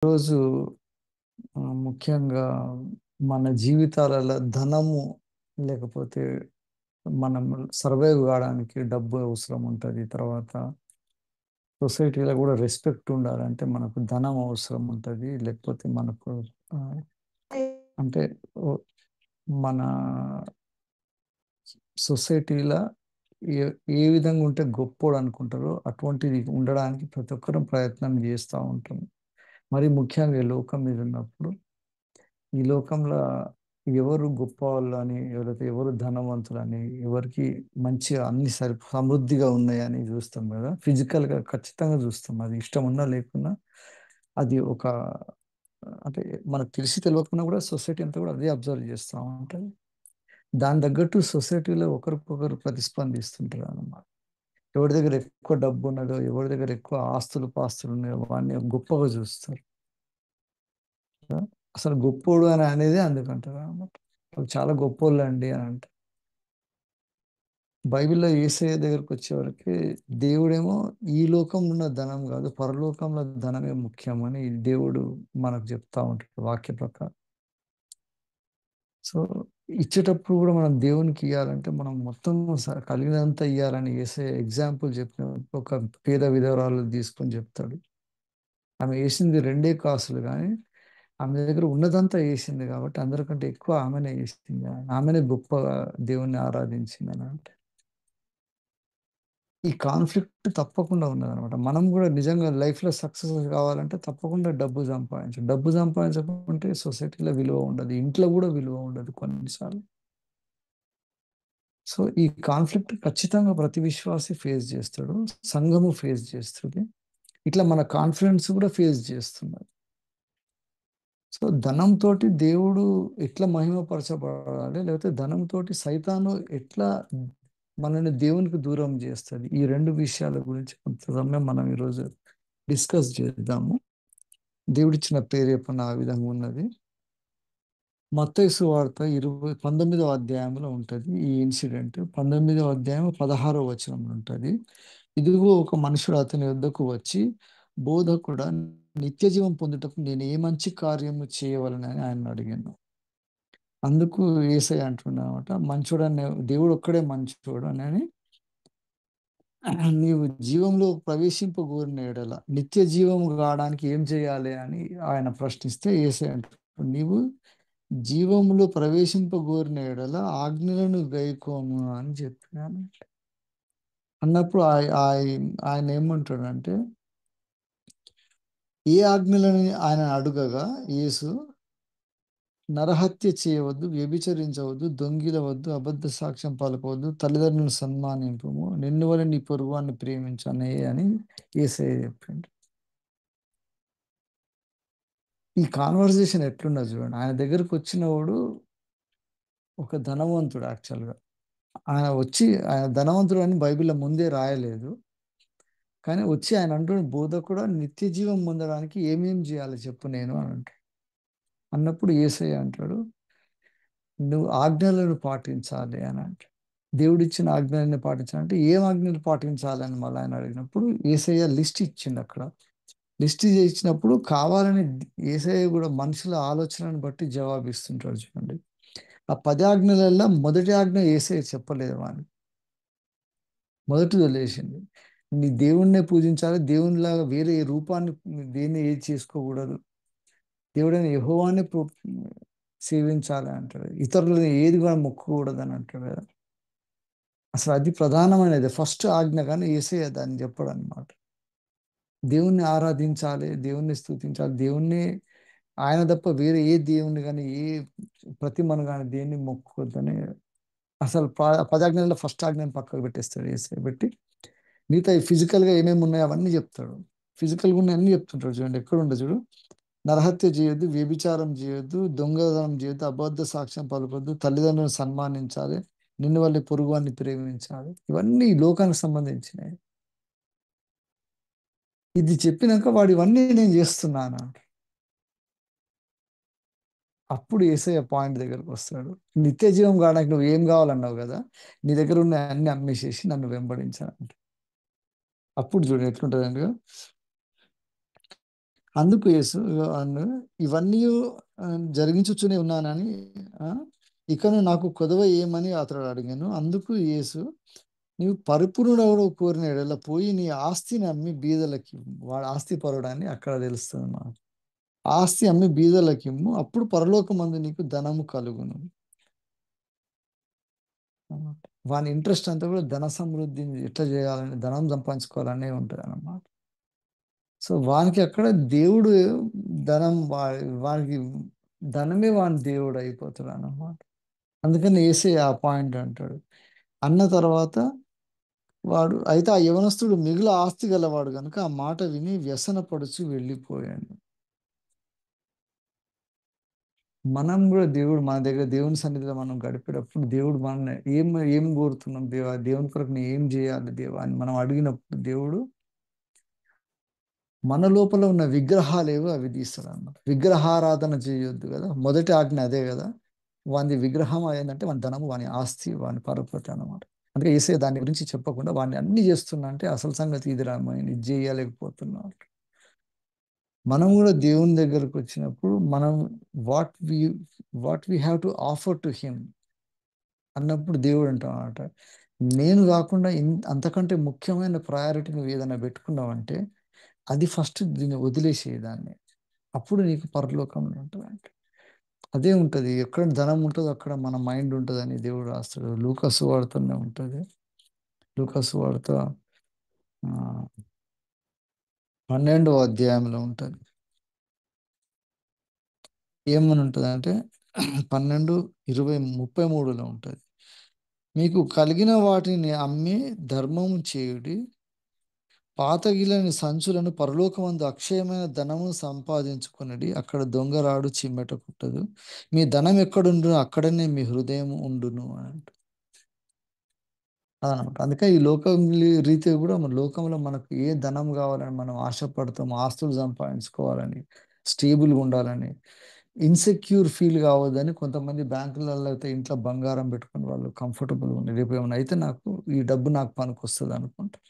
రోజు ముఖ్యంగా మన జీవితాలలో ధనము లేకపోతే మనం సర్వైవ్ కావడానికి డబ్బు అవసరం ఉంటుంది. తర్వాత సొసైటీలో కూడా రెస్పెక్ట్ ఉండాలంటే మనకు ధనం అవసరం ఉంటుంది. లేకపోతే మనకు ఆ, అంటే ఓ- మన సొసైటీలో ఏ ఏ విధంగా ఉంటే గొప్పోడు అనుకుంటారో అటువంటిది ఉండడానికి ప్రతి ఒక్కరూ ప్రయత్నం చేస్తూ ఉంటాం. మరి ముఖ్యంగా ఈ లోకం మీద ఉన్నప్పుడు ఈ లోకంలో ఎవరు గొప్పవాళ్ళు అని, ఎవరైతే ఎవరు ధనవంతులని, ఎవరికి మంచిగా అన్ని సమృద్ధిగా ఉన్నాయని చూస్తాం కదా. ఫిజికల్గా ఖచ్చితంగా చూస్తాం, అది ఇష్టం ఉన్నా లేకున్నా. అది ఒక అంటే మనకు తెలిసి తెలియకుండా కూడా సొసైటీ అంతా కూడా అదే అబ్జర్వ్ చేస్తూ ఉంటుంది. దాని తగ్గట్టు సొసైటీలో ఒకరికొకరు ప్రతిస్పందిస్తుంటారు అన్నమాట. ఎవరి దగ్గర ఎక్కువ డబ్బు ఉన్నదో, ఎవరి దగ్గర ఎక్కువ ఆస్తులు పాస్తులు ఉన్నాయో వాడిని గొప్పగా చూస్తారు. అసలు గొప్పోడు అని అనేది అందుకంటారు అన్నమాట. వాళ్ళు చాలా గొప్పోళ్ళు అండి అని అంటారు. బైబిల్లో యేసయ్య దగ్గరకు వచ్చేవరకు దేవుడేమో ఈ లోకంలో ఉన్న ధనం కాదు, పరలోకంలో ధనమే ముఖ్యమని దేవుడు మనకు చెప్తా ఉంటాడు వాక్య ప్రకారం. సో ఇచ్చేటప్పుడు కూడా మనం దేవునికి ఇవ్వాలంటే మనం మొత్తం కలిగినంత ఇవ్వాలని యేసయ్య ఎగ్జాంపుల్ చెప్పిన ఒక పేద విధవరాలు తీసుకొని చెప్తాడు. ఆమె వేసింది రెండే కాసులు, కానీ ఆమె దగ్గర ఉన్నదంతా వేసింది కాబట్టి అందరికంటే ఎక్కువ ఆమెనే వేసింది. ఆమెనే గొప్పగా దేవుణ్ణి ఆరాధించింది అని అంటే ఈ కాన్ఫ్లిక్ట్ తప్పకుండా ఉన్నదనమాట. మనం కూడా నిజంగా లైఫ్లో సక్సెస్ కావాలంటే తప్పకుండా డబ్బు సంపాదించాలి. డబ్బు సంపాదించకుంటే సొసైటీలో విలువ ఉండదు, ఇంట్లో కూడా విలువ ఉండదు కొన్నిసార్లు. సో ఈ కాన్ఫ్లిక్ట్ ఖచ్చితంగా ప్రతి విశ్వాసి ఫేస్ చేస్తాడు, సంఘము ఫేస్ చేస్తుంది. ఇట్లా మన కాన్ఫిడెన్స్ కూడా ఫేస్ చేస్తున్నారు. సో ధనంతో దేవుడు ఎట్లా మహిమపరచబడాలి, లేకపోతే ధనంతో సైతాను ఎట్లా మనల్ని దేవునికి దూరం చేస్తుంది, ఈ రెండు విషయాల గురించి కొంత సమయం మనం ఈరోజు డిస్కస్ చేద్దాము. దేవుడిచ్చిన ప్రేరేపణ ఆ విధంగా ఉన్నది. మత్తయి సువార్త 19వ అధ్యాయంలో ఉంటుంది ఈ ఇన్సిడెంట్. 19వ అధ్యాయం 16వ వచనంలో ఉంటుంది. ఇదిగో ఒక మనుషుడు అతని వద్దకు వచ్చి, బోధకుడా, నిత్య జీవం పొందుటకు నేను ఏ మంచి కార్యము చేయవలనని ఆయన అడిగాను. అందుకు యేసయ్య అంటున్నామట, మంచోడని దేవుడు ఒక్కడే మంచోడు అని నీవు జీవంలో ప్రవేశింపగోరిన ఎడల నిత్య జీవము కావడానికి ఏం చేయాలి అని ఆయన ప్రశ్నిస్తే యేసయ్య అంటున్నాడు, నీవు జీవములో ప్రవేశింపగోరిన ఎడల ఆజ్ఞలను గైకోము అని చెప్పాను. అన్నప్పుడు ఆయన ఏమంటాడంటే, ఏ ఆజ్ఞలని ఆయన అడుగగా యేసు, నరహత్య చేయవద్దు, వ్యభిచరించవద్దు, దొంగిలవద్దు, అబద్ధ సాక్ష్యం పలకవద్దు, తల్లిదండ్రులను సన్మానింపము, నిన్ను వలె నీ పొరుగువాన్ని ప్రేమించనే అని యేసయ్య చెప్పిండు. ఈ కాన్వర్సేషన్ ఎట్లున్నది చూడండి. ఆయన దగ్గరకు వచ్చినవాడు ఒక ధనవంతుడు యాక్చువల్గా. ఆయన ధనవంతుడు అని బైబిల్లో ముందే రాయలేదు, కానీ వచ్చి ఆయన అంటున్న బోధకుడు నిత్య జీవం పొందడానికి ఏమేం చేయాలి చెప్పు నేను అని అంటాడు. అన్నప్పుడు యేసయ్య అంటాడు, నువ్వు ఆజ్ఞలను పాటించాలి అని అంటాడు. దేవుడిచ్చిన ఆజ్ఞలను పాటించాలంటే ఏం ఆజ్ఞలు పాటించాలని మళ్ళీ ఆయన అడిగినప్పుడు యేసయ్య లిస్ట్ ఇచ్చిండు అక్కడ. లిస్ట్ ఇచ్చినప్పుడు కావాలని యేసయ్య కూడా మనుషుల ఆలోచనను బట్టి జవాబిస్తుంటాడు చూడండి. ఆ 10 ఆజ్ఞలలో మొదటి ఆజ్ఞ యేసయ్య చెప్పలేదు అని, మొదటిది వదిలేసింది. నీ దేవుణ్ణే పూజించాలి, దేవునిలాగా వేరే ఏ రూపాన్ని దేన్ని ఏది చేసుకోకూడదు, దేవుడైన యెహోవానే సేవించాలి అంటాడు. ఇతరులను ఏది కూడా మొక్కకూడదు అని అంటాడు కదా. అసలు అది ప్రధానమైనది ఫస్ట్ ఆజ్ఞ, కానీ యేసయ్య దాన్ని చెప్పడు అనమాట. దేవుణ్ణి ఆరాధించాలి, దేవుణ్ణి స్తుతించాలి, దేవుణ్ణి, ఆయన తప్ప వేరే ఏ దేవుణ్ణి కానీ ఏ ప్రతిమను కానీ దేన్ని మొక్కుకోవద్దని అసలు పదాజ్ఞలలో ఫస్ట్ ఆజ్ఞని పక్కకు పెట్టేస్తాడు యేసయ్య. పెట్టి మిగతా ఫిజికల్గా ఏమేమి ఉన్నాయో అవన్నీ చెప్తాడు. ఫిజికల్గా ఉన్నాయి అన్ని చెప్తుంటాడు చూడండి. ఎక్కడ ఉండదు చూడు, నరహత్య చేయొద్దు, వ్యభిచారం చేయొద్దు, దొంగతనం చేయొద్దు, అబద్ధ సాక్ష్యం పలకొద్దు, తల్లిదండ్రులను సన్మానించాలి, నిన్ను వల్ల పొరుగువాన్ని ప్రేమించాలి. ఇవన్నీ ఈ లోకానికి సంబంధించినవి. ఇది చెప్పినాక వాడు ఇవన్నీ నేను చేస్తున్నాను. అప్పుడు యేసయ్య పాయింట్ దగ్గరకు వస్తాడు. నిత్య జీవం కావడానికి నువ్వు ఏం కావాలన్నావు కదా, నీ దగ్గర ఉన్న అన్ని అమ్మేసేసి నన్ను వెంబడించాను. అప్పుడు చూడు ఎట్లుంటుందండి. అందుకు యేసు ఇవన్నీ జరిగించుచునే ఉన్నానని, ఆ, ఇకను నాకు కొదవ ఏమని అతడు అడిగాను. అందుకు యేసు, నీవు పరిపూర్ణుడెవడో కోరిన యెడల పోయి నీ ఆస్తిని అమ్మి బీదలకి ఇమ్ము. వాడు ఆస్తి పరుడని అక్కడ తెలుస్తుంది మనకు. ఆస్తి అమ్మి బీదలకి ఇమ్ము, అప్పుడు పరలోకమందు నీకు ధనము కలుగును అన్నమాట. వాని ఇంట్రెస్ట్ అంతా కూడా ధన సమృద్ధిని ఎట్లా చేయాలని, ధనం సంపాదించుకోవాలనే ఉంటుంది అన్నమాట. సో వానికి అక్కడ దేవుడు ధనం వానికి ధనమే వాని దేవుడు అయిపోతాడు అన్నమాట. అందుకని వేసే ఆ పాయింట్ అంటాడు. అన్న తర్వాత వాడు అయితే ఆ యవనస్తుడు మిగుల ఆస్తి గలవాడు కనుక ఆ మాట విని వ్యసనపడుచు వెళ్ళిపోయాడు. మనం కూడా దేవుడు మన దగ్గర దేవుని సన్నిధిలో మనం గడిపేటప్పుడు దేవుడు మన ఏం కోరుతున్నాం దేవా, దేవుని కొరకు నేను ఏం చేయాలి దేవా అని మనం అడిగినప్పుడు దేవుడు మన లోపల ఉన్న విగ్రహాలు ఏవో అవి తీస్తాడు అన్నమాట. విగ్రహారాధన చేయొద్దు కదా, మొదటి ఆజ్ఞ అదే కదా. వాని విగ్రహం ఏంటంటే వాని ధనము, వాని ఆస్తి, వాని పరపతి అన్నమాట. అందుకే ఏసే దాని గురించి చెప్పకుండా వాడిని అన్ని చేస్తున్నా అంటే అసలు సంగతి ఇది రామాయణ ఇది చేయలేకపోతున్నా. మనం కూడా దేవుని దగ్గరకు వచ్చినప్పుడు మనం what we what we have to offer to him అన్నప్పుడు దేవుడు అంటామాట, నేను కాకుండా అంతకంటే ముఖ్యమైన ప్రయారిటీ నువ్వు ఏదైనా పెట్టుకున్నావంటే అది ఫస్ట్ దీన్ని వదిలేసేదాన్ని, అప్పుడు నీకు పరలోకంలో ఉంటుంది అంటే అదే ఉంటుంది. ఎక్కడ ధనం ఉంటుందో అక్కడ మన మైండ్ ఉంటుంది అని దేవుడు రాస్తాడు. లూకాసు వార్తనే ఉంటుంది. లూకాసు వార్త 12వ అధ్యాయంలో ఉంటుంది. ఏమని ఉంటుంది అంటే 12:20-33లో ఉంటుంది. మీకు కలిగిన వాటిని అమ్మి ధర్మము చేయుడి, పాతగిలని సంచులను పరలోకమందు అక్షయమైన ధనము సంపాదించుకున్నది, అక్కడ దొంగరాడు చిమ్మెట కుట్టదు. మీ ధనం ఎక్కడుండునో అక్కడనే మీ హృదయం ఉండును అని అంట. అదనమాట. అందుకే ఈ లోకం రీతి కూడా మన లోకంలో మనకు ఏ ధనం కావాలని మనం ఆశపడతాం, ఆస్తులు సంపాదించుకోవాలని, స్టేబుల్గా ఉండాలని, ఇన్సెక్యూర్ ఫీల్ కావద్దని కొంతమంది బ్యాంకులలో అయితే ఇంట్లో బంగారం పెట్టుకుని వాళ్ళు కంఫర్టబుల్గా ఉంది, రేపు ఏమైనా అయితే నాకు ఈ డబ్బు నాకు పనికి వస్తుంది అనుకుంటా.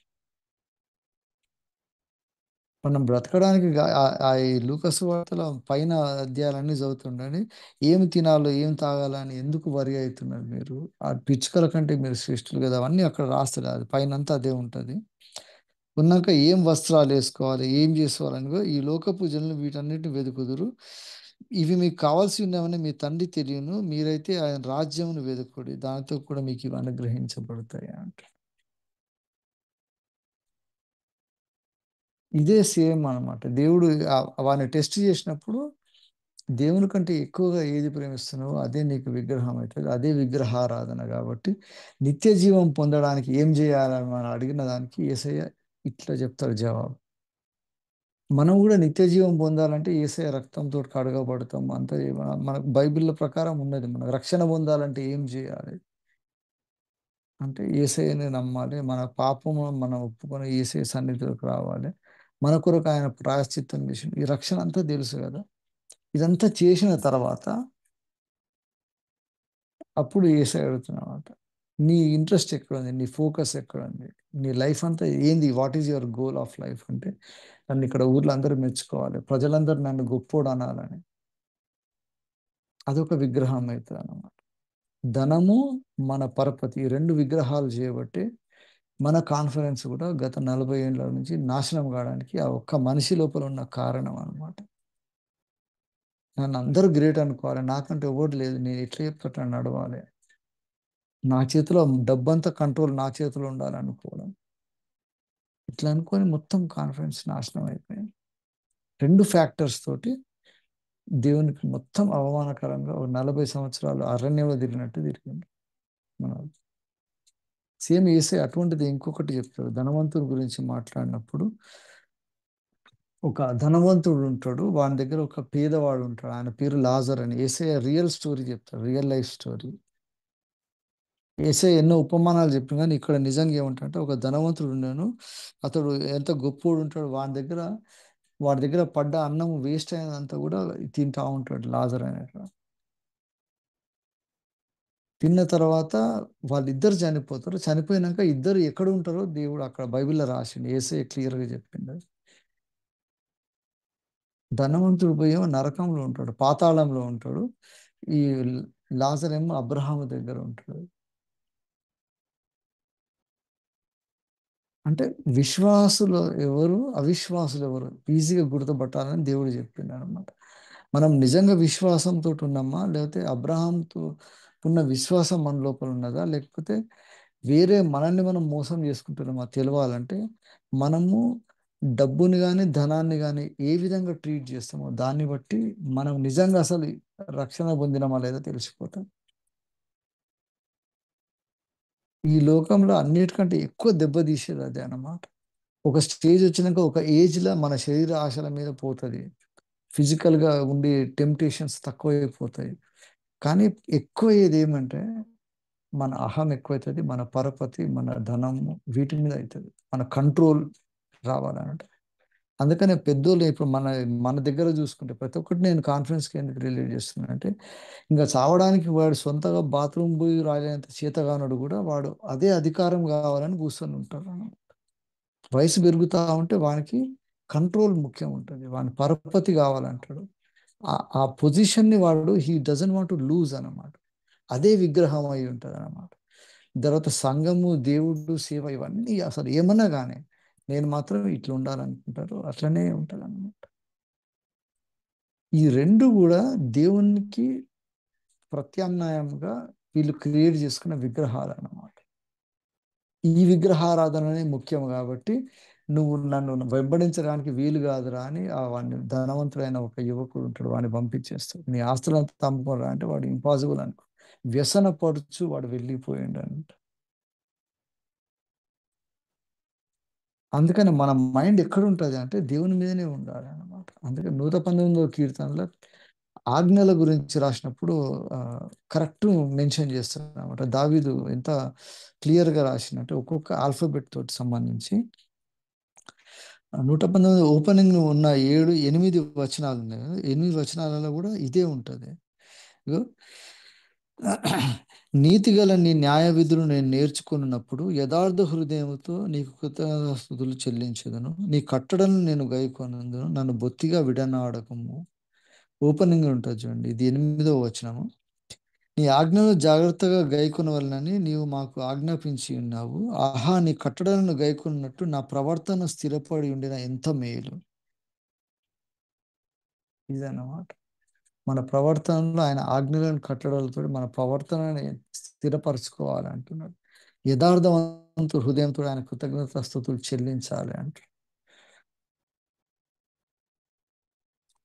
మనం బ్రతకడానికి ఈ లూకస్ వార్తల పైన అధ్యాయాలన్నీ చదువుతుండని ఏం తినాలో ఏం తాగాలని ఎందుకు వరి అవుతున్నారు మీరు, ఆ పిచ్చుకల కంటే మీరు శ్రేష్ఠులు కదా, అవన్నీ అక్కడ రాస్తారు. అది పైన అంతా అదే ఉంటుంది. ఉన్నాక ఏం వస్త్రాలు వేసుకోవాలి, ఏం చేసుకోవాలని కూడా ఈ లోకపు జనులు వీటన్నిటిని వెతుకుదురు. ఇవి మీకు కావాల్సి ఉన్నామని మీ తండ్రి తెలియను, మీరైతే ఆయన రాజ్యమును వెతుకుడి, దానితో కూడా మీకు ఇవి అనుగ్రహించబడతాయి అంట. ఇదే సేమ్ అన్నమాట. దేవుడు వాడిని టెస్ట్ చేసినప్పుడు దేవుని కంటే ఎక్కువగా ఏది ప్రేమిస్తున్నావో అదే నీకు విగ్రహం అవుతుంది, అదే విగ్రహారాధన. కాబట్టి నిత్య జీవం పొందడానికి ఏం చేయాలని మనం అడిగిన దానికి యేసయ్య ఇట్లా చెప్తారు జవాబు. మనం కూడా నిత్య జీవం పొందాలంటే యేసయ్య రక్తంతో కడగబడతాం అంత. మనకు బైబిల్ ప్రకారం ఉన్నది. మనకు రక్షణ పొందాలంటే ఏం చేయాలి అంటే యేసయ్యని నమ్మాలి, మన పాపము మనం ఒప్పుకొని యేసయ్య సన్నిధిలోకి రావాలి, మన కొరకు ఆయన ప్రాయశ్చిత్తం చేసి ఈ రక్షణ అంతా తెలుసు కదా. ఇదంతా చేసిన తర్వాత అప్పుడు యేసయ్య అడుగుతున్నమాట, నీ ఇంట్రెస్ట్ ఎక్కడ ఉంది, నీ ఫోకస్ ఎక్కడ ఉంది, నీ లైఫ్ అంతా ఏంది, what is your goal of life అంటే నన్ను ఇక్కడ ఊర్లో అందరూ మెచ్చుకోవాలి, ప్రజలందరూ నన్ను గొప్పోడు అనాలని. అదొక విగ్రహం అవుతుంది అన్నమాట. ధనము, మన పరపతి, ఈ రెండు విగ్రహాలు చేయబట్టి మన కాన్ఫిడెన్స్ కూడా గత 40 ఏళ్ళ నుంచి నాశనం కావడానికి ఆ ఒక్క మనిషి లోపల ఉన్న కారణం అన్నమాట. నన్ను అందరూ గ్రేట్ అనుకోవాలి, నాకంటే ఎవరు లేదు, నేను ఎట్లా చెప్తా నడవాలి, నా చేతిలో డబ్బంతా కంట్రోల్ నా చేతిలో ఉండాలి అనుకోవడం. ఇట్లా అనుకొని మొత్తం కాన్ఫిడెన్స్ నాశనం అయిపోయింది. రెండు ఫ్యాక్టర్స్ తోటి దేవునికి మొత్తం అవమానకరంగా 40 సంవత్సరాలు అరణ్యంలో తిరిగినట్టు తిరిగింది మన. సేమ్ ఏసే అటువంటిది ఇంకొకటి చెప్తాడు ధనవంతుడి గురించి మాట్లాడినప్పుడు. ఒక ధనవంతుడు ఉంటాడు, వాని దగ్గర ఒక పేదవాడు ఉంటాడు, ఆయన పేరు లాజర్ అని. ఏసే రియల్ స్టోరీ చెప్తాడు, రియల్ లైఫ్ స్టోరీ. ఏసే ఎన్నో ఉపమానాలు చెప్పిన కానీ ఇక్కడ నిజంగా ఏమంటాడంటే ఒక ధనవంతుడు ఉన్నాను, అతడు ఎంత గొప్పోడు ఉంటాడు, వాడి దగ్గర పడ్డ అన్నం వేస్ట్ అయినంత కూడా తింటా ఉంటాడు లాజర్ అనేట. తిన్న తర్వాత వాళ్ళిద్దరు చనిపోతారు. చనిపోయినాక ఇద్దరు ఎక్కడ ఉంటారో దేవుడు అక్కడ బైబిల్లో రాసిండు, ఏసే క్లియర్గా చెప్పిండు. ధనవంతుడు పోయేమో నరకంలో ఉంటాడు, పాతాళంలో ఉంటాడు. ఈ లాజరేమో అబ్రహాము దగ్గర ఉంటాడు. అంటే విశ్వాసులు ఎవరు, అవిశ్వాసులు ఎవరు ఈజీగా గుర్తుపట్టాలని దేవుడు చెప్పిండు అనమాట. మనం నిజంగా విశ్వాసంతో ఉన్నామా, లేకపోతే అబ్రహాంతో ఉన్న విశ్వాసం మన లోపల ఉన్నదా, లేకపోతే వేరే మనల్ని మనం మోసం చేసుకుంటున్నామా తెలవాలంటే మనము డబ్బుని కానీ ధనాన్ని కానీ ఏ విధంగా ట్రీట్ చేస్తామో దాన్ని బట్టి మనం నిజంగా అసలు రక్షణ పొందినమా లేదా తెలిసిపోతాం. ఈ లోకంలో అన్నిటికంటే ఎక్కువ దెబ్బతీసేది అదే అన్నమాట. ఒక స్టేజ్ వచ్చినాక ఒక ఏజ్లో మన శరీర ఆశల మీద పోతుంది, ఫిజికల్గా ఉండే టెంప్టేషన్స్ తక్కువైపోతాయి. కానీ ఎక్కువ ఏది ఏమంటే మన అహం ఎక్కువైతుంది, మన పరపతి, మన ధనము, వీటి మీద అవుతుంది. మన కంట్రోల్ రావాలంటే అందుకనే పెద్దోళ్ళు ఇప్పుడు మన మన దగ్గర చూసుకుంటే ప్రతి ఒక్కటి నేను కాన్ఫరెన్స్కి ఎందుకు రిలేట్ చేస్తున్నాను అంటే, ఇంకా చావడానికి వాడు సొంతగా బాత్రూమ్ పోయి రాలేంత చేతగానోడు కూడా వాడు అదే అధికారం కావాలని కూర్చొని ఉంటారు. వయసు పెరుగుతూ ఉంటే వానికి కంట్రోల్ ముఖ్యం ఉంటుంది, వాని పరపతి కావాలంటాడు. ఆ పొజిషన్ని వాడు he doesn't want to lose అన్నమాట. అదే విగ్రహం అయి ఉంటుంది అన్నమాట. తర్వాత సంఘము, దేవుడు, సేవ ఇవన్నీ అసలు ఏమన్నా కానీ నేను మాత్రం ఇట్లా ఉండాలనుకుంటారు, అట్లనే ఉంటుంది అన్నమాట. ఈ రెండు కూడా దేవునికి ప్రత్యామ్నాయంగా వీళ్ళు క్రియేట్ చేసుకున్న విగ్రహాలు అన్నమాట. ఈ విగ్రహారాధననే ముఖ్యం కాబట్టి నువ్వు నన్ను వెంబడించడానికి వీలు కాదురా అని వాడిని ధనవంతుడైన ఒక యువకుడు ఉంటాడు, వాడిని పంపించేస్తాడు. నీ ఆస్తులంతా అమ్ముకోరా అంటే వాడు ఇంపాసిబుల్ అనుకో, వ్యసన పడుచు వాడు వెళ్ళిపోయిండు అంట. అందుకని మన మైండ్ ఎక్కడ ఉంటుంది అంటే దేవుని మీదనే ఉండాలి అన్నమాట. అందుకే 119వ కీర్తనలో ఆజ్ఞల గురించి రాసినప్పుడు కరెక్ట్ మెన్షన్ చేస్తాడు అనమాట. దావీదు ఎంత క్లియర్గా రాసినట్టు ఒక్కొక్క ఆల్ఫాబెట్ తోటి సంబంధించి 119 ఓపెనింగ్ ఉన్న 8 వచనాలు ఉన్నాయి కదా, 8 వచనాలలో కూడా ఇదే ఉంటుంది. ఇగో, నీతిగల నీ న్యాయ విధులు నేను నేర్చుకున్నప్పుడు యథార్థ హృదయంతో నీకు కృతజ్ఞతాస్తుతులు చెల్లించదను. నీ కట్టడలను నేను గైకొనందును, నన్ను బొత్తిగా విడనాడకము. ఓపెనింగ్ ఉంటుంది చూడండి, ఇది 8వ వచనము. నీ ఆజ్ఞలు జాగ్రత్తగా గైకొనవలనని నీవు మాకు ఆజ్ఞాపించి ఉన్నావు. ఆహా, నీ కట్టడలను గైకొన్నట్టు నా ప్రవర్తన స్థిరపడి ఉండిన ఎంత మేలు. ఇదన్నమాట. మన ప్రవర్తనలో ఆయన ఆజ్ఞలను కట్టడాలతో మన ప్రవర్తనని స్థిరపరచుకోవాలంటున్నాడు. యథార్థవంతు హృదయంతో ఆయన కృతజ్ఞతాస్తుతులు చెల్లించాలి అంటే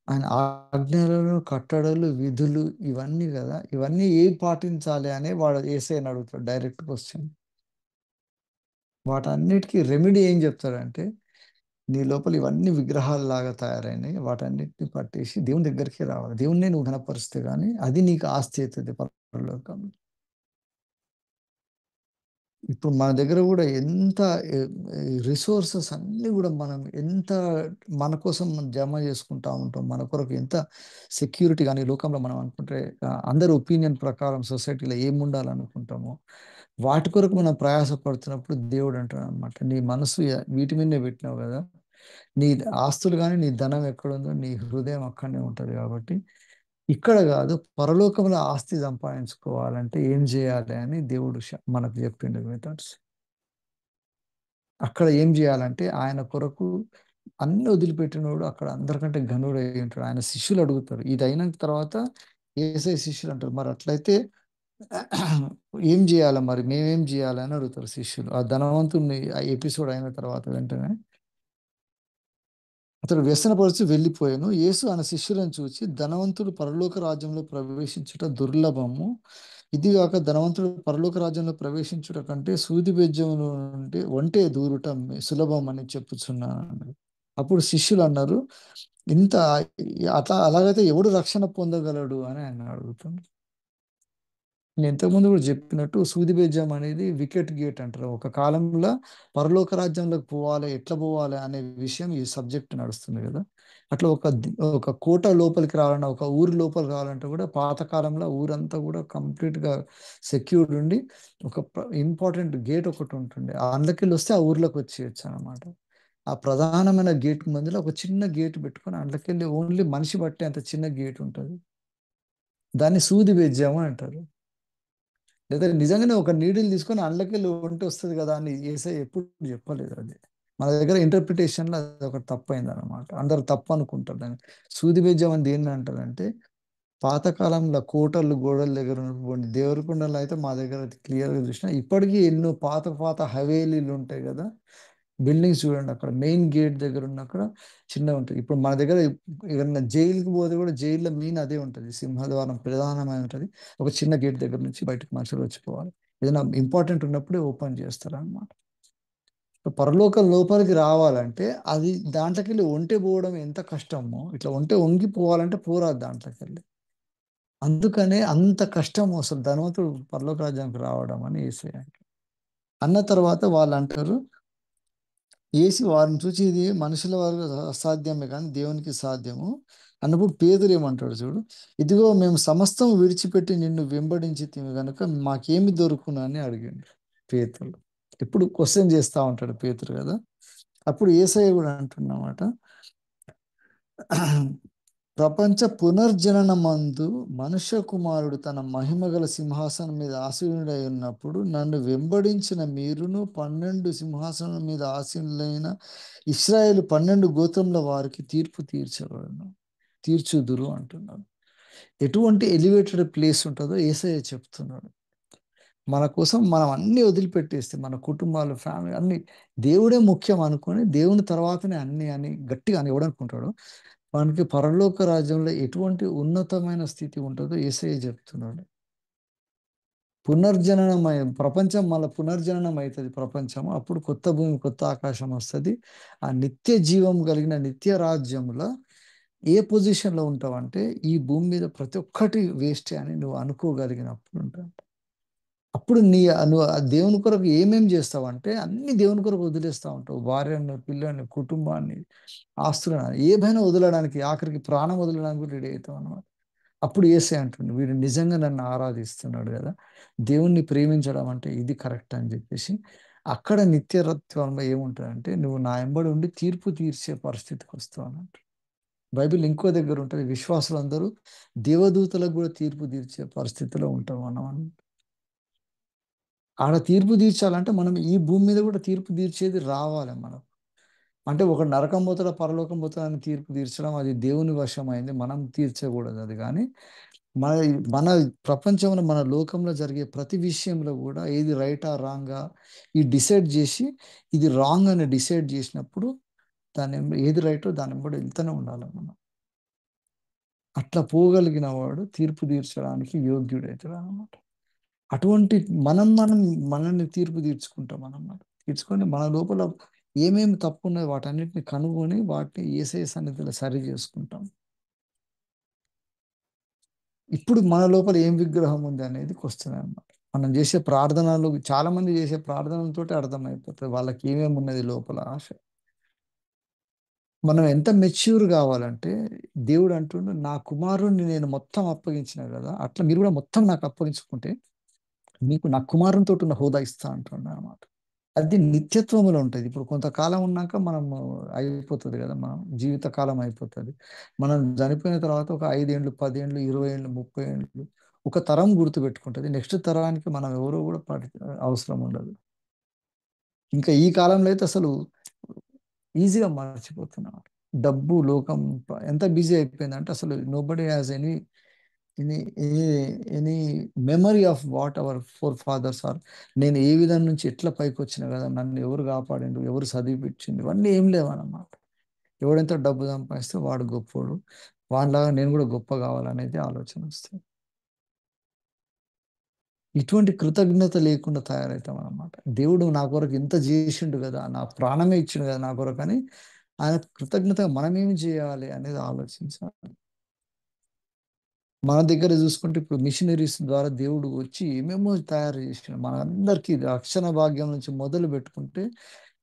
ఆయన ఆజ్ఞలను, కట్టడలు, విధులు ఇవన్నీ కదా, ఇవన్నీ ఏం పాటించాలి అని వాడు యేసయ్యని అడుగుతాడు డైరెక్ట్ క్వశ్చన్. వాటన్నిటికీ రెమెడీ ఏం చెప్తాడంటే, నీ లోపల ఇవన్నీ విగ్రహాలలాగా తయారైనాయి, వాటన్నిటిని పట్టేసి దేవుని దగ్గరికి రావాలి. దేవుణ్ణి నువ్వు ఘనపరిస్తే కానీ అది నీకు ఆస్తి అవుతుంది పరలోకంలో. ఇప్పుడు మన దగ్గర కూడా ఎంత రిసోర్సెస్ అన్నీ కూడా మనం ఎంత మన కోసం మనం జమ చేసుకుంటా ఉంటాం, మన కొరకు ఎంత సెక్యూరిటీ కానీ లోకంలో మనం అనుకుంటే అందరి ఒపీనియన్ ప్రకారం సొసైటీలో ఏం ఉండాలనుకుంటామో వాటి కొరకు మనం ప్రయాసపడుతున్నప్పుడు దేవుడు అంటాడు అనమాట, నీ మనసు వీటి మీదనే పెట్టినావు కదా, నీ ఆస్తులు కానీ నీ ధనం ఎక్కడుందో నీ హృదయం అక్కడనే ఉంటుంది. కాబట్టి ఇక్కడ కాదు, పరలోకంలో ఆస్తి సంపాదించుకోవాలంటే ఏం చేయాలి అని దేవుడు మనకు చెప్పిండు మెథడ్స్. అక్కడ ఏం చేయాలంటే ఆయన కొరకు అన్ని వదిలిపెట్టినోడు అక్కడ అందరికంటే ఘనుడు అయి ఉంటాడు. ఆయన శిష్యులు అడుగుతారు ఇది అయిన తర్వాత, ఏసై శిష్యులు అంటారు మరి అట్లయితే ఏం చేయాలి, మరి మేమేం చేయాలి అని అడుగుతారు శిష్యులు. ఆ ధనవంతుని ఆ ఎపిసోడ్ అయిన తర్వాత వెంటనే అతడు వ్యసనపరుచు వెళ్ళిపోయాను. యేసు ఆయన శిష్యులను చూసి, ధనవంతుడు పరలోక రాజ్యంలో ప్రవేశించుట దుర్లభము, ఇదిగాక ధనవంతుడు పరలోక రాజ్యంలో ప్రవేశించుట కంటే సూది బెజ్జములో నుండి ఒంటె దూరుట సులభం అని చెప్పుచున్నాను. అప్పుడు శిష్యులు అన్నారు, ఇంత అట్లా అలాగైతే ఎవడు రక్షణ పొందగలడు అని ఆయన అడుగుతాడు. నేను ఇంతకుముందు కూడా చెప్పినట్టు సూది బెజ్జం అనేది వికెట్ గేట్ అంటారు. ఒక కాలంలో పరలోక రాజ్యంలోకి పోవాలి, ఎట్లా పోవాలి అనే విషయం ఈ సబ్జెక్ట్ నడుస్తుంది కదా. అట్లా ఒక కోట లోపలికి రావాలన్నా, ఒక ఊరి లోపలికి రావాలంటే కూడా పాతకాలంలో ఊరంతా కూడా కంప్లీట్గా సెక్యూర్డ్ ఉండి ఒక ఇంపార్టెంట్ గేట్ ఒకటి ఉంటుండే, అందులోకి వస్తే ఆ ఊర్లోకి వచ్చేయచ్చు అనమాట. ఆ ప్రధానమైన గేట్ మధ్యలో ఒక చిన్న గేట్ పెట్టుకొని అందులోకెళ్ళి ఓన్లీ మనిషి బట్టే అంత చిన్న గేట్ ఉంటుంది. దాన్ని సూది బెజ్జాము అంటారు. లేదా నిజంగానే ఒక నీడిల్ తీసుకొని అందులోకెళ్ళి ఉంటే వస్తుంది కదా అని యేసయ్య ఎప్పుడు చెప్పలేదు. అది మన దగ్గర ఇంటర్ప్రిటేషన్లో అది ఒక తప్పు అయింది అనమాట. అందరు తప్పు అనుకుంటారు దాన్ని. సూది బెజ్జం అని దేన్ని అంటారంటే, పాతకాలంలో కోటలు గోడల దగ్గర ఉన్నటువంటి దేవరకొండలు అయితే మా దగ్గర క్లియర్గా చూసిన, ఇప్పటికీ ఎన్నో పాత పాత హవేలీలు ఉంటాయి కదా, బిల్డింగ్స్ చూడండి, అక్కడ మెయిన్ గేట్ దగ్గర ఉన్న అక్కడ చిన్నగా ఉంటుంది. ఇప్పుడు మన దగ్గర ఏదైనా జైలుకి పోతే కూడా జైల్లో మెయిన్ అదే ఉంటుంది, సింహద్వారం ప్రధానమైన ఉంటుంది. ఒక చిన్న గేట్ దగ్గర నుంచి బయటకు మనుషులు వచ్చిపోవాలి. ఏదైనా ఇంపార్టెంట్ ఉన్నప్పుడే ఓపెన్ చేస్తారు అనమాట. పరలోకం లోపలికి రావాలంటే అది దాంట్లోకి వెళ్ళి ఒంటె పోవడం ఎంత కష్టమో, ఇట్లా ఒంటె వంగిపోవాలంటే పోరాదు దాంట్లోకి వెళ్ళి. అందుకనే అంత కష్టం అసలు ధనవంతుడు పరలోక రాజ్యానికి రావడం అని యేసయ్య అన్న తర్వాత వాళ్ళు అంటారు, ఏసి వారిని చూసి ఇది మనుషుల వారికి అసాధ్యమే కానీ దేవునికి సాధ్యము అన్నప్పుడు పేదరు ఏమంటాడు చూడు, ఇదిగో మేము సమస్తం విడిచిపెట్టి నిన్ను వెంబడించి గనుక మాకేమి దొరుకును అని అడిగిండు పేతురు. ఎప్పుడు క్వశ్చన్ చేస్తా ఉంటాడు పేతురు కదా. అప్పుడు యేసయ్య కూడా అంటున్నమాట, ప్రపంచ పునర్జననమందు మనుష్య కుమారుడు తన మహిమగల సింహాసనం మీద ఆసీనుడై ఉన్నప్పుడు నన్ను వెంబడించిన మీరును 12 సింహాసనం మీద ఆసీనులైన ఇస్రాయేలు 12 గోత్రముల వారికి తీర్పు తీర్చుదురు అంటున్నాడు. ఎటువంటి ఎలివేటెడ్ ప్లేస్ ఉంటుందో యేసయ్య చెప్తున్నాడు. మన కోసం మనం అన్ని వదిలిపెట్టేస్తే, మన కుటుంబాలు, ఫ్యామిలీ అన్ని దేవుడే ముఖ్యం అనుకొని దేవుని తర్వాతనే అన్ని అని గట్టిగా అని ఎవడనుకుంటాడు, మనకి పరలోక రాజ్యంలో ఎటువంటి ఉన్నతమైన స్థితి ఉంటుందో యేసయ్య చెప్తున్నాడు. పునర్జననమయ ప్రపంచం మళ్ళీ పునర్జననం అవుతుంది. ప్రపంచం అప్పుడు కొత్త భూమి కొత్త ఆకాశం వస్తుంది. ఆ నిత్య జీవం కలిగిన నిత్య రాజ్యంలో ఏ పొజిషన్లో ఉంటావంటే, ఈ భూమి మీద ప్రతి ఒక్కటి వేస్టే అని నువ్వు అనుకోగలిగినప్పుడు ఉంటావు. అప్పుడు నువ్వు ఆ దేవుని కొరకు ఏమేం చేస్తావంటే అన్ని దేవుని కొరకు వదిలేస్తా ఉంటావు. భార్యను, పిల్లని, కుటుంబాన్ని, ఆస్తులను ఏమైనా వదలడానికి, ఆఖరికి ప్రాణం వదలడానికి రెడీ అవుతావు అన్నమాట. అప్పుడు యేసయ్య అంటుండు, వీడు నిజంగా నన్ను ఆరాధిస్తున్నాడు కదా, దేవుణ్ణి ప్రేమించడం అంటే ఇది కరెక్ట్ అని చెప్పేసి. అక్కడ నిత్యరత్వంలో ఏముంటుందంటే, నువ్వు నా ఎంబడి ఉండి తీర్పు తీర్చే పరిస్థితికి వస్తావు అన్నట్టు. బైబిల్ ఇంకో దగ్గర ఉంటుంది, విశ్వాసులందరూ దేవదూతలకు కూడా తీర్పు తీర్చే పరిస్థితిలో ఉంటాం మనం. ఆడ తీర్పు తీర్చాలంటే మనం ఈ భూమి మీద కూడా తీర్పు తీర్చేది రావాలి మనం. అంటే ఒక నరకం పోతాడా పరలోకం పోతాడా అని తీర్పు తీర్చడం అది దేవుని వశమైంది, మనం తీర్చకూడదు అది. కానీ మన మన ప్రపంచంలో మన లోకంలో జరిగే ప్రతి విషయంలో కూడా ఏది రైటా రాంగా ఈ డిసైడ్ చేసి, ఇది రాంగ్ అని డిసైడ్ చేసినప్పుడు దాని ఏది రైటో దాన్ని కూడా వెళ్తూనే ఉండాలి మనం. అట్లా పోగలిగిన వాడు తీర్పు తీర్చడానికి యోగ్యుడవుతాడు అన్నమాట. అటువంటి మనం మనల్ని తీర్పు తీర్చుకుంటాం అన్నమాట. తీర్చుకొని మన లోపల ఏమేమి తప్పు ఉన్నాయో వాటన్నిటిని కనుగొని వాటిని యేసయ్య సన్నిధిలో సరి చేసుకుంటాం. ఇప్పుడు మన లోపల ఏం విగ్రహం ఉంది అనేది క్వశ్చన్ అన్నమాట. మనం చేసే ప్రార్థనలు, చాలా మంది చేసే ప్రార్థనలతోటి అర్థమైపోతుంది వాళ్ళకి ఏమేమి ఉన్నది లోపల ఆశ. మనం ఎంత మెచ్యూర్ కావాలంటే, దేవుడు అంటుండు, నా కుమారుణ్ణి నేను మొత్తం అప్పగించిన కదా, అట్లా మీరు కూడా మొత్తం నాకు అప్పగించుకుంటే మీకు నా కుమారునితో ఉన్న హోదా ఇస్తా అంటున్నాడు అన్నమాట. అది నిత్యత్వములో ఉంటుంది. ఇప్పుడు కొంతకాలం ఉన్నాక మనం అయిపోతుంది కదా, మనం జీవితకాలం అయిపోతుంది. మనం చనిపోయిన తర్వాత ఒక 5 ఏళ్ళు, 10 ఏళ్ళు, 20 ఏళ్ళు, 30 ఏళ్ళు ఒక తరం గుర్తుపెట్టుకుంటుంది. నెక్స్ట్ తరానికి మనం ఎవరో కూడా అవసరం ఉండదు. ఇంకా ఈ కాలంలో అయితే అసలు ఈజీగా మర్చిపోతున్నాం. డబ్బు లోకం ఎంత బిజీ అయిపోయిందంటే అసలు nobody has any any any memory of what our forefathers are. నేను ఏ విధం నుంచి ఎట్లా పైకి వచ్చిన కదా, నన్ను ఎవరు కాపాడిండు, ఎవరు చదివిపించిండు, ఇవన్నీ ఏం లేవన్నమాట. ఎవడెంత డబ్బు సంపాదిస్తే వాడు గొప్పోడు, వాడిలాగా నేను కూడా గొప్ప కావాలనేది ఆలోచన వస్తుంది. ఇటువంటి కృతజ్ఞత లేకుండా తయారవుతాం అన్నమాట. దేవుడు నా కొరకు ఇంత చేసిండు కదా, నా ప్రాణమే ఇచ్చిండు కదా నా కొరకు అని ఆయన కృతజ్ఞతగా మనం ఏమి చేయాలి అనేది ఆలోచించాలి. మన దగ్గర చూసుకుంటే ఇప్పుడు మిషనరీస్ ద్వారా దేవుడు వచ్చి ఏమేమో తయారు చేసిన మనందరికీ రక్షణ భాగ్యం నుంచి మొదలు పెట్టుకుంటే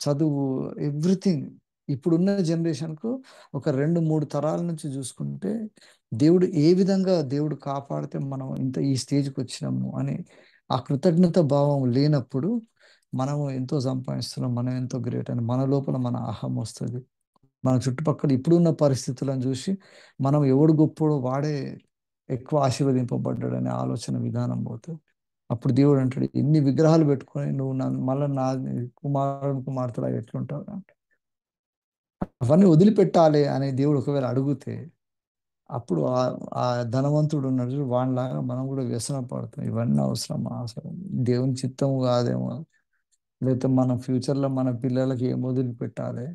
చదువు, ఎవ్రీథింగ్. ఇప్పుడున్న జనరేషన్కు ఒక 2-3 తరాల నుంచి చూసుకుంటే దేవుడు ఏ విధంగా దేవుడు కాపాడితే మనం ఇంత ఈ స్టేజ్కి వచ్చినాము అని ఆ కృతజ్ఞత భావం లేనప్పుడు మనము ఎంతో సంపాదిస్తున్నాం, మనం ఎంతో గ్రేట్ అని మన లోపల మన అహం వస్తుంది. మన చుట్టుపక్కల ఇప్పుడున్న పరిస్థితులను చూసి మనం ఎవడు గొప్పోడో వాడే ఎక్కువ ఆశీర్వదింపబడ్డాడనే ఆలోచన విధానం పోతుంది. అప్పుడు దేవుడు అంటాడు, ఇన్ని విగ్రహాలు పెట్టుకొని నువ్వు మళ్ళీ నా కుమార్తెలా ఎట్లుంటావు అంటే, అవన్నీ వదిలిపెట్టాలి అని దేవుడు ఒకవేళ అడిగితే అప్పుడు ఆ ధనవంతుడు ఉన్నాడు వానిలాగా మనం కూడా వ్యసనం పడతాం. ఇవన్నీ అవసరమా అసలు? దేవుని చిత్తం కాదేమో, లేకపోతే మన ఫ్యూచర్లో మన పిల్లలకి ఏం వదిలిపెట్టాలి?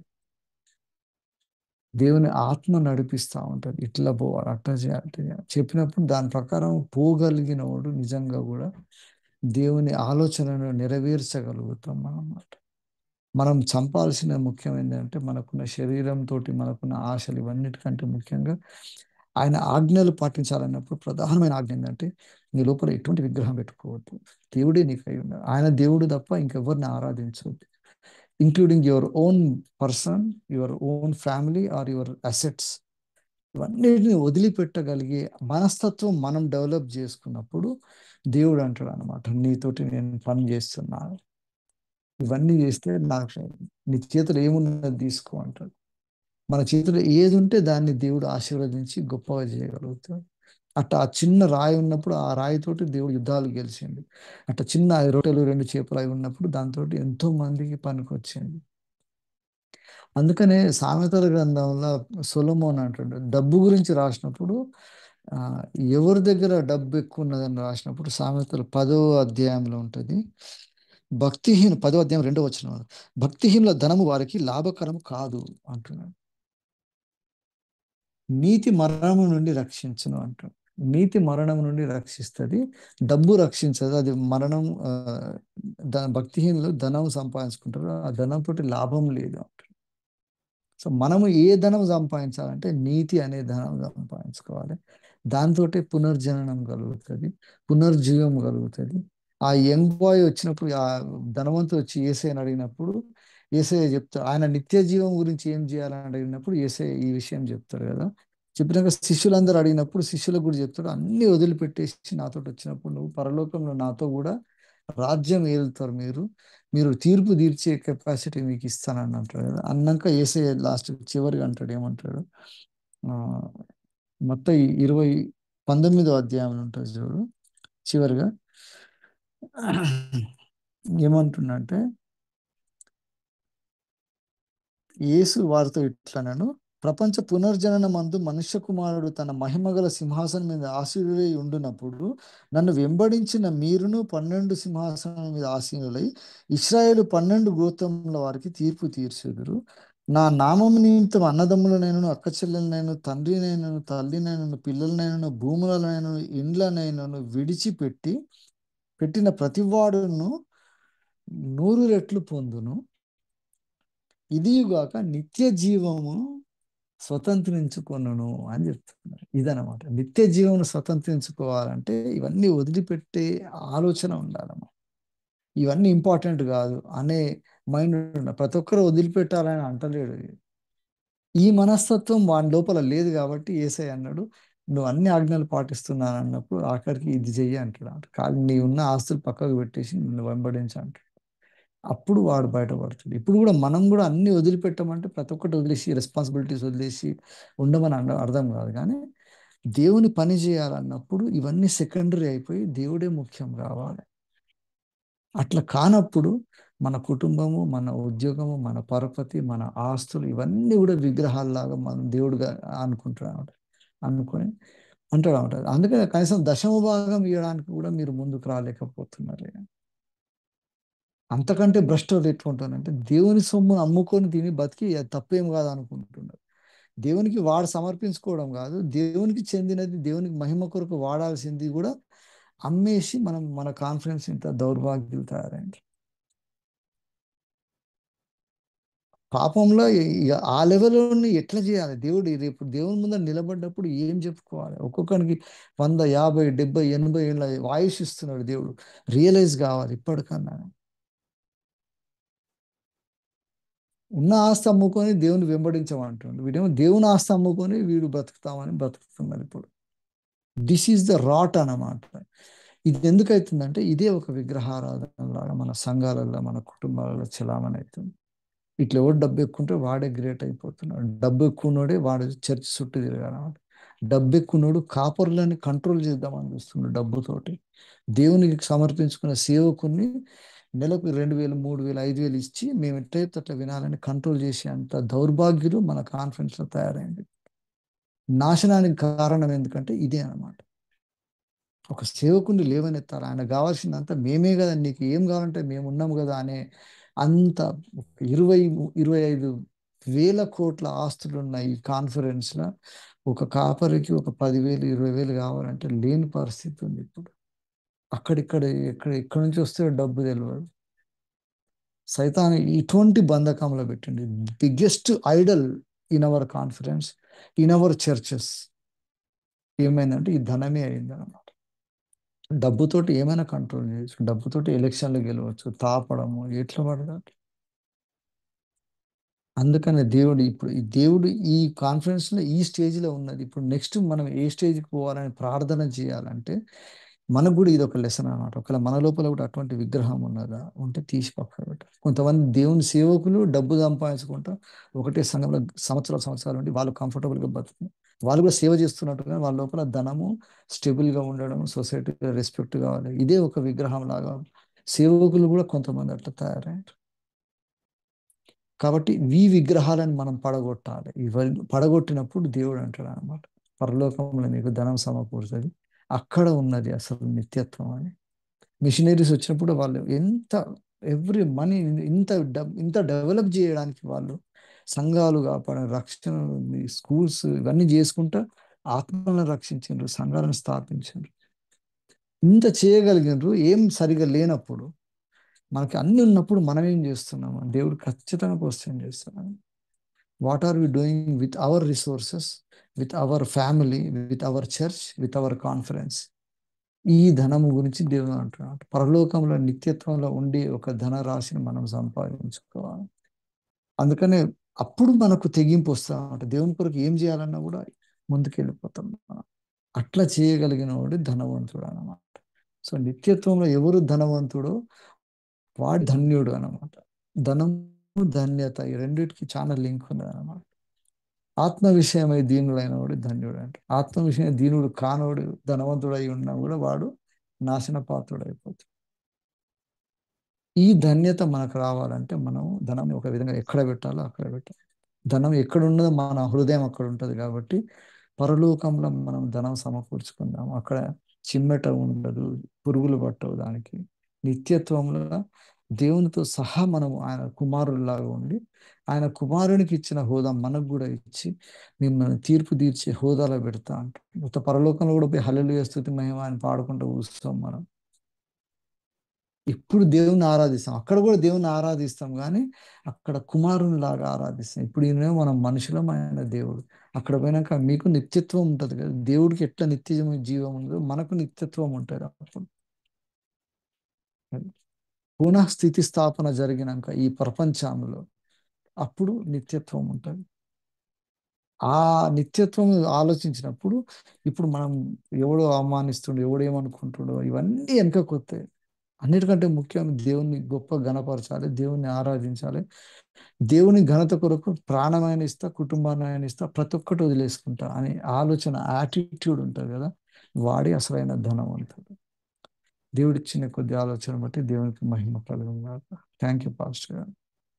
దేవుని ఆత్మ నడిపిస్తూ ఉంటుంది, ఇట్లా పోవాలి, అట్లా చేయాలి, అట్లా చేయాలి చెప్పినప్పుడు దాని ప్రకారం పోగలిగిన వాడు నిజంగా కూడా దేవుని ఆలోచనను నెరవేర్చగలుగుతాం అన్నమాట. మనం చంపాల్సిన ముఖ్యం ఏంటంటే మనకున్న శరీరంతో మనకున్న ఆశలు ఇవన్నిటికంటే ముఖ్యంగా ఆయన ఆజ్ఞలు పాటించాలన్నప్పుడు ప్రధానమైన ఆజ్ఞ ఏంటంటే నీ లోపల ఎటువంటి విగ్రహం పెట్టుకోవద్దు. దేవుడే నీకు అయి ఉన్నాడు. ఆయన దేవుడు తప్ప ఇంకెవరిని ఆరాధించవద్దు, including your own person, your own family or your assets. ఇవన్నిటిని వదిలిపెట్టగలిగే మనస్తత్వం మనం డెవలప్ చేసుకున్నప్పుడు దేవుడు అంటాడు అనమాట, నీతోటి నేను పని చేస్తున్నాను, ఇవన్నీ చేస్తే నాకు నీ చేతులు ఏమున్నది తీసుకో అంటాడు. మన చేతిలో ఏది ఉంటే దాన్ని దేవుడు ఆశీర్వదించి గొప్పగా చేయగలుగుతాడు. అట్ట ఆ చిన్న రాయి ఉన్నప్పుడు ఆ రాయితోటి దేవుడు యుద్ధాలు గెలిచింది. అట్ట చిన్న రొట్టెలు 2 చేపలు అవి ఉన్నప్పుడు దాంతో ఎంతో మందికి పనికొచ్చింది. అందుకనే సామెతల గ్రంథంలో సొలొమోన్ అంటాడు, డబ్బు గురించి రాసినప్పుడు ఆ, ఎవరి దగ్గర డబ్బు ఎక్కువ ఉన్నదని రాసినప్పుడు సామెతలు 10వ అధ్యాయంలో ఉంటుంది. 10వ అధ్యాయం 2వ వచనం, భక్తిహీనుల ధనము వారికి లాభకరం కాదు అంటున్నాడు. నీతి మరణం నుండి రక్షించును అంటాడు. నీతి మరణం నుండి రక్షిస్తుంది, డబ్బు రక్షించదు. అది మరణం. భక్తిహీనులు ధనం సంపాదించుకుంటారు, ఆ ధనంతో లాభం లేదు. సో మనము ఏ ధనం సంపాదించాలంటే నీతి అనే ధనం సంపాదించుకోవాలి. దాంతో పునర్జననం కలుగుతుంది, పునర్జీవం కలుగుతుంది. ఆ యంగ్ బాయ్ వచ్చినప్పుడు, ఆ ధనవంతుడు వచ్చి యేసయ్యని అడిగినప్పుడు యేసయ్య చెప్తాడు, ఆయన నిత్య జీవం గురించి ఏం చేయాలని అడిగినప్పుడు యేసయ్య ఈ విషయం చెప్తాడు కదా. చెప్పినాక శిష్యులందరూ అడిగినప్పుడు శిష్యులకు కూడా చెప్తాడు, అన్ని వదిలిపెట్టేసి నాతో వచ్చినప్పుడు నువ్వు పరలోకంలో నాతో కూడా రాజ్యం ఏలుతారు, మీరు మీరు తీర్పు తీర్చే కెపాసిటీ మీకు ఇస్తానని అంటాడు కదా. అన్నాక యేసయ్య లాస్ట్ చివరిగా అంటాడు, ఏమంటాడు, ఆ, మొత్తం 19వ అధ్యాయంలో ఉంటుంది చూడు, చివరిగా ఏమంటున్నంటే యేసు వారితో ఇట్లనను, ప్రపంచ పునర్జనన మందు మనుష్య కుమారుడు తన మహిమగల సింహాసనం మీద ఆసీనుడై ఉండునప్పుడు నన్ను వెంబడించిన మీరును 12 సింహాసనం మీద ఆసీనులై ఇశ్రాయేలు 12 గోత్రముల వారికి తీర్పు తీర్చుదురు. నా నామం నిమిత్తం అన్నదమ్ములనైనను అక్క చెల్లెలనైనను తండ్రినైనను తల్లినైనను పిల్లలనైనను భూములనైనను ఇండ్లనైనను విడిచిపెట్టి పెట్టిన ప్రతివాడును 100 రెట్లు పొందును. ఇదిగాక నిత్య జీవము స్వతంత్రించుకొనును అని చెప్తున్నారు. ఇదనమాట, నిత్య జీవము స్వతంత్రించుకోవాలంటే ఇవన్నీ వదిలిపెట్టే ఆలోచన ఉండాలన్నమాట. ఇవన్నీ ఇంపార్టెంట్ కాదు అనే మైండ్ ఉండాలి. ప్రతి ఒక్కరు వదిలిపెట్టాలని అంటలేడు. ఈ మనస్తత్వం వాని లోపల లేదు కాబట్టి యేసయ్య అన్నాడు, నువ్వు అన్ని ఆజ్ఞలు పాటిస్తున్నాను అన్నప్పుడు ఆఖరికి ఇది చెయ్యి అంటాడు. కానీ నీ ఉన్న ఆస్తులు పక్కకు పెట్టేసి నిన్ను వెంబడించు అంటాడు. అప్పుడు వాడు బయటపడుతుంది. ఇప్పుడు కూడా మనం కూడా అన్ని వదిలిపెట్టమంటే ప్రతి ఒక్కటి వదిలేసి రెస్పాన్సిబిలిటీస్ వదిలేసి ఉండమని అర్థం కాదు. కానీ దేవుని పని చేయాలన్నప్పుడు ఇవన్నీ సెకండరీ అయిపోయి దేవుడే ముఖ్యం కావాలి. అట్లా కానప్పుడు మన కుటుంబము, మన ఉద్యోగము, మన పరపతి, మన ఆస్తులు ఇవన్నీ కూడా విగ్రహాల్లాగా మనం దేవుడుగా అనుకుంటున్నాడు. అనుకొని అంటాడు అంటాడు. అందుకని కనీసం దశమ భాగం ఇవ్వడానికి కూడా మీరు ముందుకు రాలేకపోతున్నారు. అంతకంటే భ్రష్టులు ఎట్లుంటానంటే దేవుని సొమ్మును అమ్ముకొని తిని బతికి అది తప్పేం కాదు అనుకుంటున్నారు. దేవునికి వాడు సమర్పించుకోవడం కాదు, దేవునికి చెందినది దేవునికి మహిమ కొరకు వాడాల్సింది కూడా అమ్మేసి మనం మన కాన్ఫిడెన్స్ ఇంత దౌర్భాగ్యులు తయారైంది. పాపంలో ఇక ఆ లెవెల్ని ఎట్లా చేయాలి? దేవుడు రేపు దేవుని ముందర నిలబడ్డప్పుడు ఏం చెప్పుకోవాలి? ఒక్కొక్కరికి 100, 50, 70, 80 ఏళ్ళ వాయుష్ ఇస్తున్నాడు దేవుడు. రియలైజ్ కావాలి ఇప్పటికన్నా. ఉన్న ఆస్తి అమ్ముకొని దేవుని వెంబడించమంటుండు, వీడేమో దేవుని ఆస్తి అమ్ముకొని వీడు బతుకుతామని బతుకుతున్నారు ఇప్పుడు. దిస్ ఈజ్ ద రాట్ అన్నమాట. ఇది ఎందుకైతుందంటే ఇదే ఒక విగ్రహారాధన లాగా మన సంఘాలలో మన కుటుంబాలలో చలామణి అవుతుంది. ఇట్లా ఎవడు డబ్బు ఎక్కువ ఉంటే వాడే గ్రేట్ అయిపోతున్నాడు. డబ్బు ఎక్కువ ఉన్నోడే వాడు చర్చ్ చుట్టూ తిరగాలన్నమాట. డబ్బు ఎక్కువ ఉన్నోడు కాపర్లని కంట్రోల్ చేద్దామని చూస్తున్నాడు డబ్బుతోటి. దేవునికి సమర్పించుకున్న సేవకుని నెలకు 2,000 3,000 5,000 ఇచ్చి మేము ఎట్లయితే అట్లా వినాలని కంట్రోల్ చేసే అంత దౌర్భాగ్యులు మన కాన్ఫరెన్స్లో తయారైంది. నాశనానికి కారణం ఎందుకంటే ఇదే అన్నమాట. ఒక సేవకుని లేవనెత్తాలి. ఆయన కావాల్సిందంతా మేమే కదా, నీకు ఏం కావాలంటే మేము ఉన్నాము కదా అనే అంత 25,000 కోట్ల ఆస్తులున్న ఈ కాన్ఫరెన్స్లో ఒక కాపరికి ఒక 10,000 20,000 కావాలంటే లేని పరిస్థితి ఉంది ఇప్పుడు. అక్కడిక్కడ ఎక్కడి నుంచి వస్తే డబ్బు తెలియదు. సైతాన్ ఇటువంటి బంధకంలో పెట్టింది. Biggest Idol in our conference, in our churches ఏమైందంటే ఈ ధనమే అయింది అన్నమాట. డబ్బుతోటి ఏమైనా కంట్రోల్ చేయొచ్చు, డబ్బుతోటి ఎలక్షన్లు గెలవచ్చు, తాపడము ఎట్లా పడదు. అందుకనే దేవుడు ఈ కాన్ఫరెన్స్లో ఈ స్టేజ్లో ఉన్నది. ఇప్పుడు నెక్స్ట్ మనం ఏ స్టేజ్కి పోవాలని ప్రార్థన చేయాలంటే మనకు కూడా ఇది ఒక లెసన్ అన్నమాట. ఒకవేళ మన లోపల కూడా అటువంటి విగ్రహం ఉన్నదా ఉంటే తీసి పక్కన పెట్టాలి. కొంతమంది దేవుని సేవకులు డబ్బు సంపాదించుకుంటా ఒకటే సంఘంలో సంవత్సరాలు ఉండి వాళ్ళు కంఫర్టబుల్గా బతుకు, వాళ్ళు కూడా సేవ చేస్తున్నట్టుగా వాళ్ళ లోపల ధనము స్టేబుల్గా ఉండడం, సొసైటీలో రెస్పెక్ట్ కావాలి. ఇదే ఒక విగ్రహం లాగా సేవకులు కూడా కొంతమంది అట్లా తయారయ్యారు. కాబట్టి ఈ విగ్రహాలను మనం పడగొట్టాలి. ఇవన్నీ పడగొట్టినప్పుడు దేవుడు అంటాడు అనమాట, పరలోకంలో మీకు ధనం సమకూరుతుంది, అక్కడ ఉన్నది అసలు నిత్యత్వం అని. మిషనరీస్ వచ్చినప్పుడు వాళ్ళు ఎవ్రీ మనీ ఇంత డెవలప్ చేయడానికి వాళ్ళు సంఘాలు కాపాడ రక్షణ, స్కూల్స్ ఇవన్నీ చేసుకుంటా ఆత్మలను రక్షించారు, సంఘాలను స్థాపించారు. ఇంత చేయగలిగినారు ఏం సరిగా లేనప్పుడు. మనకి అన్ని ఉన్నప్పుడు మనం ఏం చేస్తున్నాము దేవుడు ఖచ్చితంగా క్వశ్చన్ చేస్తున్నాడు. What are we doing with our resources, with our family, with our church, with our conference. ఈ ధనము గురించి దేవుడు అంటున్నాడు. పరలోకంలో నిత్యత్వంలో ఉండి ఒక ధనరాశిని మనం సంపాదించుకోవాలి. అందుకనే అప్పుడు మనకు తెగింపు వస్తామంట, దేవుని కొరకు ఏం చేయాలన్నా కూడా ముందుకెళ్ళిపోతాం మనం. అట్లా చేయగలిగిన వాడు ధనవంతుడు అన్నమాట. సో నిత్యత్వంలో ఎవరు ధనవంతుడో వాడు ధన్యుడు అనమాట. ధనము ధన్యత ఈ రెండింటికి చాలా లింక్ ఉంది అనమాట. ఆత్మ విషయమై దీనుడైన వాడు ధన్యుడు అంటే, ఆత్మ విషయమై దీనుడు కానోడు ధనవంతుడై ఉన్నా కూడా వాడు నాశన పాత్రుడైపోతాడు. ఈ ధన్యత మనకు రావాలంటే మనం ధనం ఒక విధంగా ఎక్కడ పెట్టాలో అక్కడ పెట్టాలి. ధనం ఎక్కడ ఉన్నదో మన హృదయం అక్కడ ఉంటుంది. కాబట్టి పరలోకంలో మనం ధనం సమకూర్చుకుందాం. అక్కడ చిమ్మెట ఉండదు, పురుగులు పట్టవు దానికి. నిత్యత్వంలో దేవునితో సహా మనం ఆయన కుమారుల్లాగా ఉండి ఆయన కుమారునికి ఇచ్చిన హోదా మనకు కూడా ఇచ్చి మిమ్మల్ని తీర్పు తీర్చే హోదాలో పెడతా అంటాం. మొత్తం పరలోకంలో కూడా పోయి హల్లెలూయా స్తుతి మహిమ అని పాడుకుంటూ కూర్చుతాం మనం. ఇప్పుడు దేవుని ఆరాధిస్తాం, అక్కడ కూడా దేవుని ఆరాధిస్తాం, కానీ అక్కడ కుమారుని లాగా ఆరాధిస్తాం. ఇప్పుడు ఈయన మనం మనుషులం, ఆయన దేవుడు. అక్కడ పోయినాక మీకు నిత్యత్వం ఉంటుంది కదా, దేవుడికి ఎట్లా నిత్య జీవం ఉందో మనకు నిత్యత్వం ఉంటుంది. అప్పుడు పునః స్థితి స్థాపన జరిగినాక ఈ ప్రపంచంలో అప్పుడు నిత్యత్వం ఉంటుంది. ఆ నిత్యత్వం ఆలోచించినప్పుడు ఇప్పుడు మనం ఎవడో అవమానిస్తుండో ఎవడేమనుకుంటుండో ఇవన్నీ వెనకకొస్తాయి. అన్నిటికంటే ముఖ్యం దేవుణ్ణి గొప్ప ఘనపరచాలి, దేవుణ్ణి ఆరాధించాలి. దేవుని ఘనత కొరకు ప్రాణమైన ఇస్తా, కుటుంబాన్ని ఆయన ఇస్తా, ప్రతి ఒక్కటి వదిలేసుకుంటా అనే ఆలోచన యాటిట్యూడ్ ఉంటుంది కదా, వాడి అసలైన ధనవంతుడు. దేవుడిచ్చిన కొద్ది ఆలోచన బట్టి దేవునికి మహిమ కలుగును గాక. థ్యాంక్ యూ పాస్టర్ గారు.